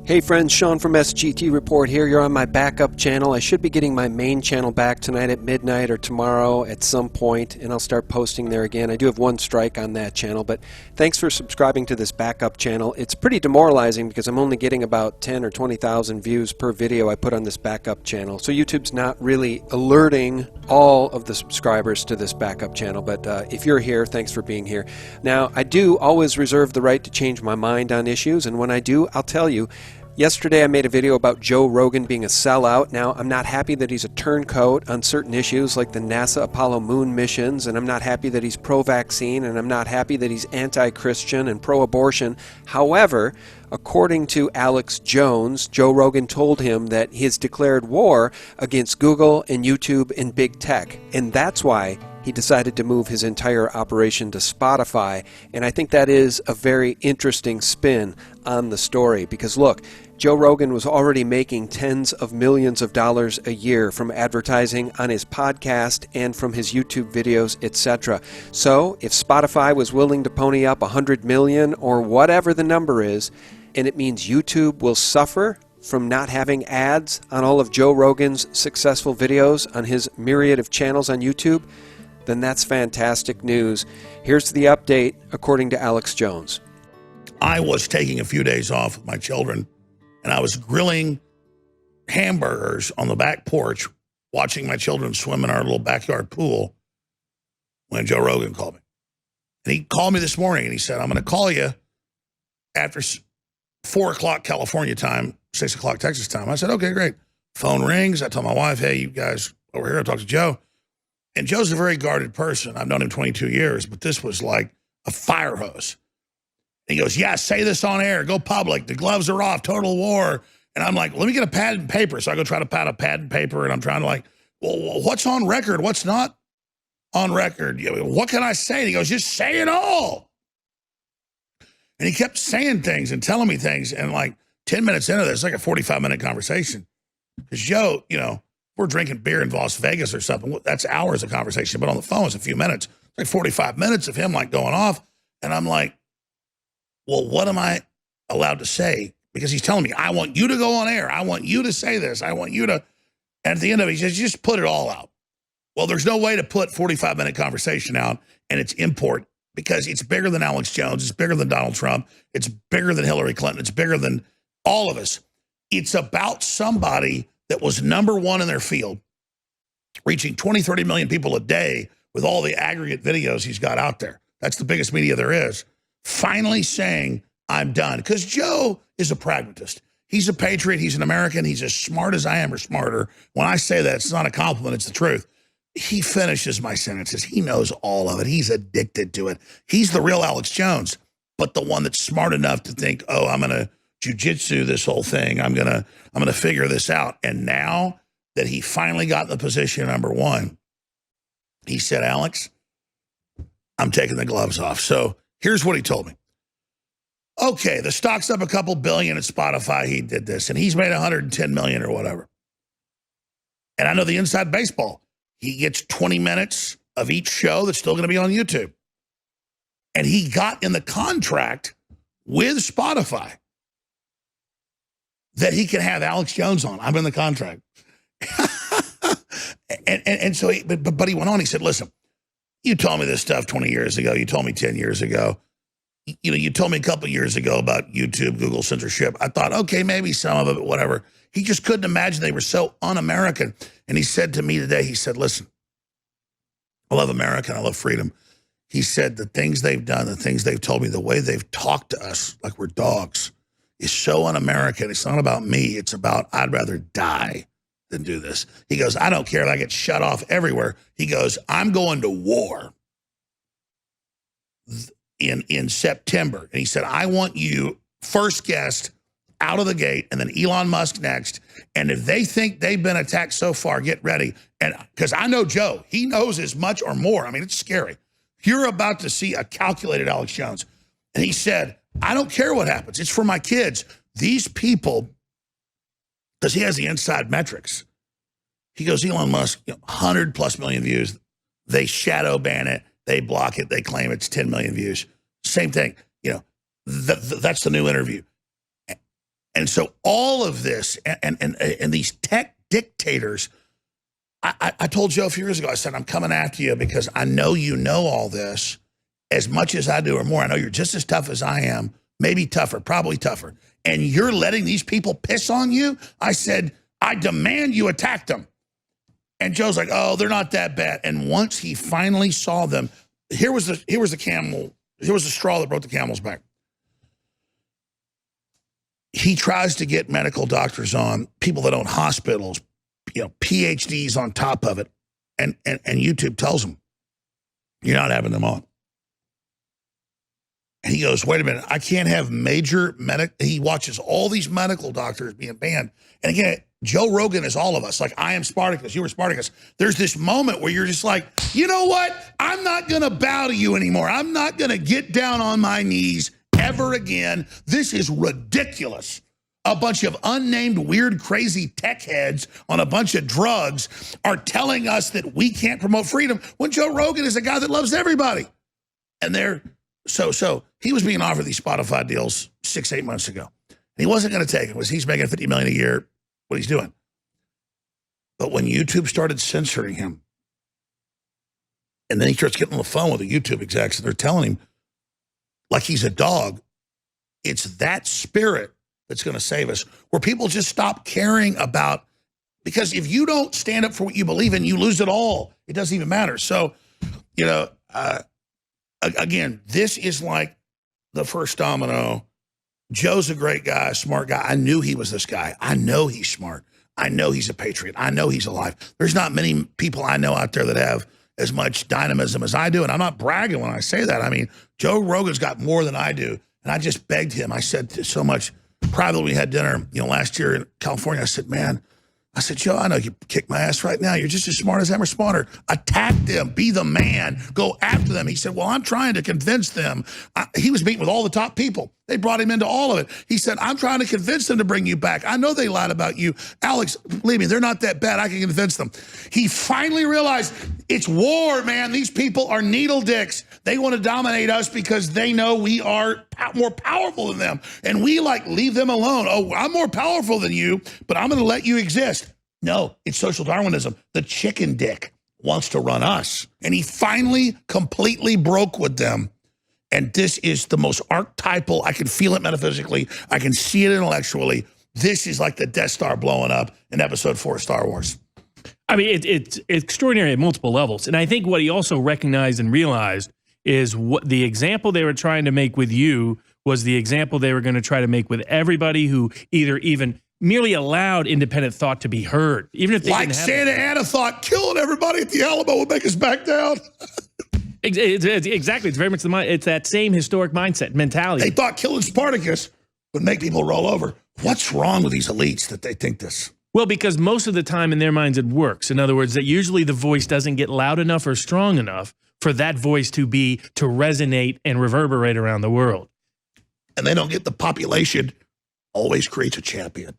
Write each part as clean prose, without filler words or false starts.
Hey friends, Sean from SGT Report here. You're on my backup channel. I should be getting my main channel back tonight at midnight or tomorrow at some point, and I'll start posting there again. I do have one strike on that channel, but thanks for subscribing to this backup channel. It's pretty demoralizing because I'm only getting about 10 or 20,000 views per video I put on this backup channel. So YouTube's not really alerting all of the subscribers to this backup channel, but if you're here, thanks for being here. Now, I do always reserve the right to change my mind on issues, and when I do, I'll tell you. Yesterday I made a video about Joe Rogan being a sellout. Now, I'm not happy that he's a turncoat on certain issues like the NASA Apollo moon missions, and I'm not happy that he's pro-vaccine, and I'm not happy that he's anti-Christian and pro-abortion. However, according to Alex Jones, Joe Rogan told him that he has declared war against Google and YouTube and big tech, and that's why he decided to move his entire operation to Spotify. And I think that is a very interesting spin on the story because look, Joe Rogan was already making tens of millions of dollars a year from advertising on his podcast and from his YouTube videos, etc. So if Spotify was willing to pony up 100 million or whatever the number is, and it means YouTube will suffer from not having ads on all of Joe Rogan's successful videos on his myriad of channels on YouTube, then that's fantastic news. Here's the update according to Alex Jones. I was taking a few days off with my children, and I was grilling hamburgers on the back porch, watching my children swim in our little backyard pool when Joe Rogan called me. And he called me this morning, and he said, I'm going to call you after 4 o'clock California time, 6 o'clock Texas time. I said, okay, great. Phone rings. I tell my wife, hey, you guys over here, I'll talk to Joe. And Joe's a very guarded person. I've known him 22 years, but this was like a fire hose. And he goes, yeah, say this on air. Go public. The gloves are off. Total war. And I'm like, let me get a pad and paper. So I go try to pad a pad and paper, and I'm trying to like, well, what's on record? What's not on record? What can I say? And he goes, just say it all. And he kept saying things and telling me things. And like 10 minutes into this, like a 45-minute conversation. Because Joe, we're drinking beer in Las Vegas or something. That's hours of conversation. But on the phone, it's a few minutes. It's like 45 minutes of him like going off. And I'm like, well, what am I allowed to say? Because he's telling me, I want you to go on air. I want you to say this. I want you to. And at the end of it, he says, just put it all out. Well, there's no way to put 45-minute conversation out and it's import because it's bigger than Alex Jones. It's bigger than Donald Trump. It's bigger than Hillary Clinton. It's bigger than all of us. It's about somebody that was number one in their field, reaching 20, 30 million people a day with all the aggregate videos he's got out there. That's the biggest media there is. Finally saying, I'm done. Because Joe is a pragmatist. He's a patriot. He's an American. He's as smart as I am or smarter. When I say that, it's not a compliment. It's the truth. He finishes my sentences. He knows all of it. He's addicted to it. He's the real Alex Jones, but the one that's smart enough to think, oh, I'm going to jujitsu this whole thing. I'm gonna figure this out. And now that he finally got in the position number one, he said, Alex, I'm taking the gloves off. So here's what he told me. Okay, the stock's up a couple billion at Spotify. He did this, and he's made 110 million or whatever. And I know the inside baseball. He gets 20 minutes of each show that's still going to be on YouTube. And he got in the contract with Spotify that he can have Alex Jones on. I'm in the contract. and so, but he went on, he said, listen, you told me this stuff 20 years ago. You told me 10 years ago. You told me a couple years ago about YouTube, Google censorship. I thought, okay, maybe some of it, but whatever. He just couldn't imagine they were so un-American. And he said to me today, he said, listen, I love America and I love freedom. He said the things they've done, the things they've told me, the way they've talked to us like we're dogs, is so un-American. It's not about me. It's about I'd rather die than do this. He goes, I don't care if I get shut off everywhere. He goes, I'm going to war in September. And he said, I want you first guest out of the gate and then Elon Musk next. And if they think they've been attacked so far, get ready. And because I know Joe, he knows as much or more. I mean, it's scary. You're about to see a calculated Alex Jones. And he said, I don't care what happens. It's for my kids. These people, because he has the inside metrics. He goes, Elon Musk, 100+ million views. They shadow ban it. They block it. They claim it's 10 million views. Same thing. That's the new interview. And so all of this and these tech dictators, I told Joe a few years ago, I said, I'm coming after you because I know you know all this as much as I do or more. I know you're just as tough as I am, maybe tougher, probably tougher. And you're letting these people piss on you? I said, I demand you attack them. And Joe's like, oh, they're not that bad. And once he finally saw them, here was the straw that broke the camel's back. He tries to get medical doctors on, people that own hospitals, PhDs on top of it. And YouTube tells him, you're not having them on. And he goes, wait a minute, I can't have major he watches all these medical doctors being banned. And again, Joe Rogan is all of us. Like, I am Spartacus, you were Spartacus. There's this moment where you're just like, you know what? I'm not going to bow to you anymore. I'm not going to get down on my knees ever again. This is ridiculous. A bunch of unnamed, weird, crazy tech heads on a bunch of drugs are telling us that we can't promote freedom when Joe Rogan is a guy that loves everybody. And so he was being offered these Spotify deals 6-8 months ago. And he wasn't going to take it. He's making $50 million a year, what he's doing. But when YouTube started censoring him, and then he starts getting on the phone with the YouTube execs, and they're telling him, like he's a dog, it's that spirit that's going to save us, where people just stop caring about, because if you don't stand up for what you believe in, you lose it all. It doesn't even matter. So, again, this is like the first domino. Joe's a great guy, a smart guy. I knew he was this guy. I know he's smart. I know he's a patriot. I know he's alive. There's not many people I know out there that have as much dynamism as I do, and I'm not bragging when I say that. I mean, Joe Rogan's got more than I do, and I just begged him. I said so much privately. We had dinner, last year in California. I said, man, Joe, I know you kick my ass right now. You're just as smart as them or smarter. Attack them. Be the man. Go after them. He said, well, I'm trying to convince them. He was meeting with all the top people. They brought him into all of it. He said, I'm trying to convince them to bring you back. I know they lied about you. Alex, believe me, they're not that bad. I can convince them. He finally realized it's war, man. These people are needle dicks. They want to dominate us because they know we are more powerful than them. And we leave them alone. Oh, I'm more powerful than you, but I'm going to let you exist. No, it's social Darwinism. The chicken dick wants to run us. And he finally completely broke with them. And this is the most archetypal. I can feel it metaphysically. I can see it intellectually. This is like the Death Star blowing up in episode 4 of Star Wars. I mean, it's extraordinary at multiple levels. And I think what he also recognized and realized is what the example they were trying to make with you was the example they were going to try to make with everybody who either even merely allowed independent thought to be heard. Even if they like didn't have Santa Anna thought killing everybody at the Alamo would make us back down. Exactly. It's very much it's that same historic mindset, mentality. They thought killing Spartacus would make people roll over. What's wrong with these elites that they think this? Well, because most of the time in their minds it works. In other words, that usually the voice doesn't get loud enough or strong enough for that voice to resonate and reverberate around the world. And they don't get the population always creates a champion.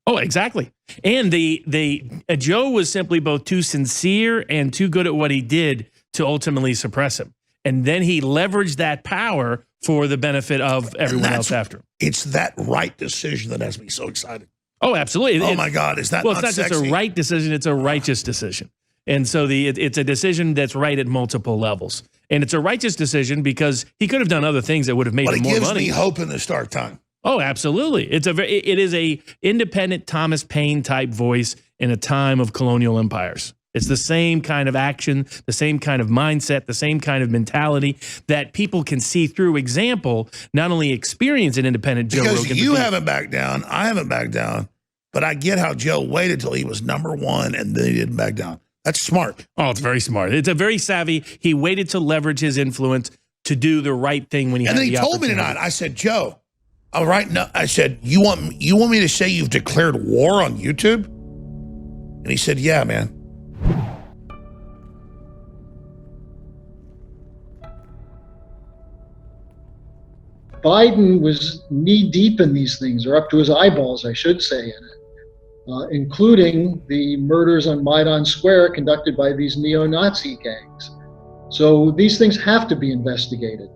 Oh, exactly. And Joe was simply both too sincere and too good at what he did to ultimately suppress him. And then he leveraged that power for the benefit of everyone else after him. It's that right decision that has me so excited. Oh, absolutely. Oh, my God. Is that well, not it's not sexy? just a right decision. It's a righteous decision. And so it's a decision that's right at multiple levels. And it's a righteous decision because he could have done other things that would have made him more money. But it gives me hope in this dark time. Oh, absolutely. It is a independent Thomas Paine type voice in a time of colonial empires. It's the same kind of action, the same kind of mindset, the same kind of mentality that people can see through example, not only experience an independent Joe Rogan. Because you haven't backed down, I haven't backed down, but I get how Joe waited till he was #1 and then he didn't back down. That's smart. Oh, it's very smart. It's a very savvy. He waited to leverage his influence to do the right thing when he had the opportunity. And then he told me tonight, I said, Joe, all right, no, I said, you want me to say you've declared war on YouTube? And he said, yeah, man. Biden was knee deep in these things, or up to his eyeballs, I should say, in it, including the murders on Maidan Square conducted by these neo-Nazi gangs. So these things have to be investigated.